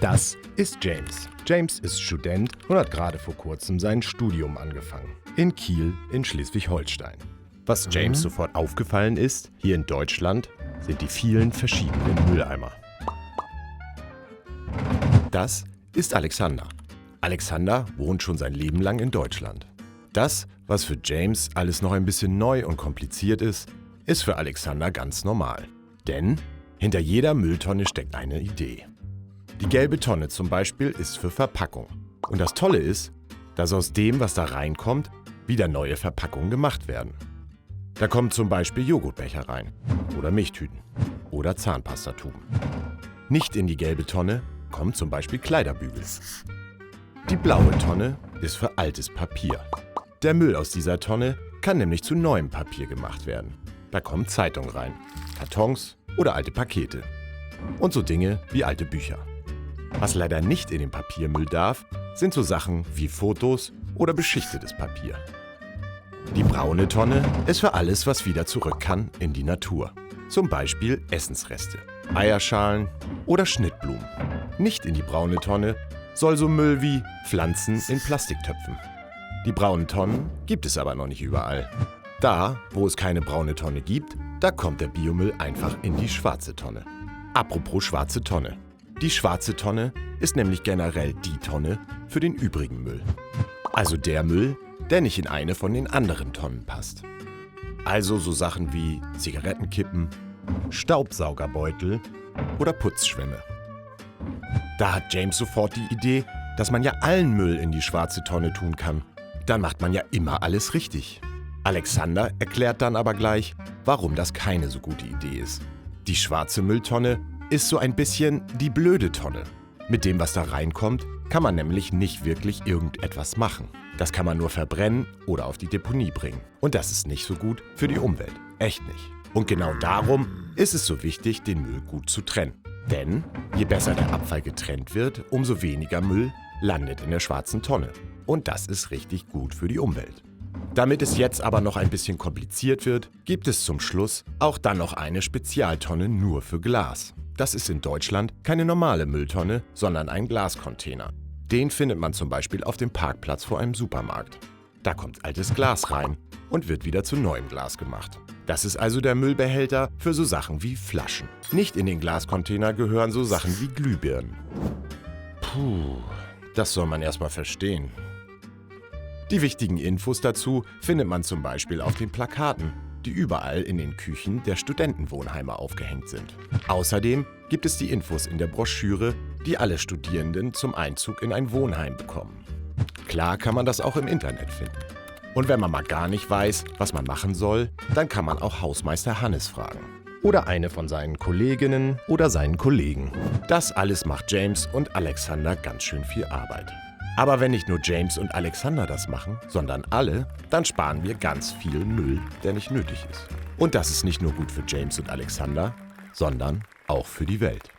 Das ist James. James ist Student und hat gerade vor kurzem sein Studium angefangen. In Kiel in Schleswig-Holstein. Was James sofort aufgefallen ist, hier in Deutschland, sind die vielen verschiedenen Mülleimer. Das ist Alexander. Alexander wohnt schon sein Leben lang in Deutschland. Das, was für James alles noch ein bisschen neu und kompliziert ist für Alexander ganz normal. Denn hinter jeder Mülltonne steckt eine Idee. Die gelbe Tonne zum Beispiel ist für Verpackung. Und das Tolle ist, dass aus dem, was da reinkommt, wieder neue Verpackungen gemacht werden. Da kommen zum Beispiel Joghurtbecher rein oder Milchtüten oder Zahnpastatuben. Nicht in die gelbe Tonne kommen zum Beispiel Kleiderbügel. Die blaue Tonne ist für altes Papier. Der Müll aus dieser Tonne kann nämlich zu neuem Papier gemacht werden. Da kommen Zeitungen rein, Kartons oder alte Pakete. Und so Dinge wie alte Bücher. Was leider nicht in den Papiermüll darf, sind so Sachen wie Fotos oder beschichtetes Papier. Die braune Tonne ist für alles, was wieder zurück kann in die Natur. Zum Beispiel Essensreste, Eierschalen oder Schnittblumen. Nicht in die braune Tonne soll so Müll wie Pflanzen in Plastiktöpfen. Die braunen Tonnen gibt es aber noch nicht überall. Da, wo es keine braune Tonne gibt, da kommt der Biomüll einfach in die schwarze Tonne. Apropos schwarze Tonne. Die schwarze Tonne ist nämlich generell die Tonne für den übrigen Müll. Also der Müll, der nicht in eine von den anderen Tonnen passt. Also so Sachen wie Zigarettenkippen, Staubsaugerbeutel oder Putzschwämme. Da hat James sofort die Idee, dass man ja allen Müll in die schwarze Tonne tun kann. Dann macht man ja immer alles richtig. Alexander erklärt dann aber gleich, warum das keine so gute Idee ist. Die schwarze Mülltonne ist so ein bisschen die blöde Tonne. Mit dem, was da reinkommt, kann man nämlich nicht wirklich irgendetwas machen. Das kann man nur verbrennen oder auf die Deponie bringen. Und das ist nicht so gut für die Umwelt. Echt nicht. Und genau darum ist es so wichtig, den Müll gut zu trennen. Denn je besser der Abfall getrennt wird, umso weniger Müll landet in der schwarzen Tonne. Und das ist richtig gut für die Umwelt. Damit es jetzt aber noch ein bisschen kompliziert wird, gibt es zum Schluss auch dann noch eine Spezialtonne nur für Glas. Das ist in Deutschland keine normale Mülltonne, sondern ein Glascontainer. Den findet man zum Beispiel auf dem Parkplatz vor einem Supermarkt. Da kommt altes Glas rein und wird wieder zu neuem Glas gemacht. Das ist also der Müllbehälter für so Sachen wie Flaschen. Nicht in den Glascontainer gehören so Sachen wie Glühbirnen. Puh, das soll man erstmal verstehen. Die wichtigen Infos dazu findet man zum Beispiel auf den Plakaten, die überall in den Küchen der Studentenwohnheime aufgehängt sind. Außerdem gibt es die Infos in der Broschüre, die alle Studierenden zum Einzug in ein Wohnheim bekommen. Klar kann man das auch im Internet finden. Und wenn man mal gar nicht weiß, was man machen soll, dann kann man auch Hausmeister Hannes fragen. Oder eine von seinen Kolleginnen oder seinen Kollegen. Das alles macht James und Alexander ganz schön viel Arbeit. Aber wenn nicht nur James und Alexander das machen, sondern alle, dann sparen wir ganz viel Müll, der nicht nötig ist. Und das ist nicht nur gut für James und Alexander, sondern auch für die Welt.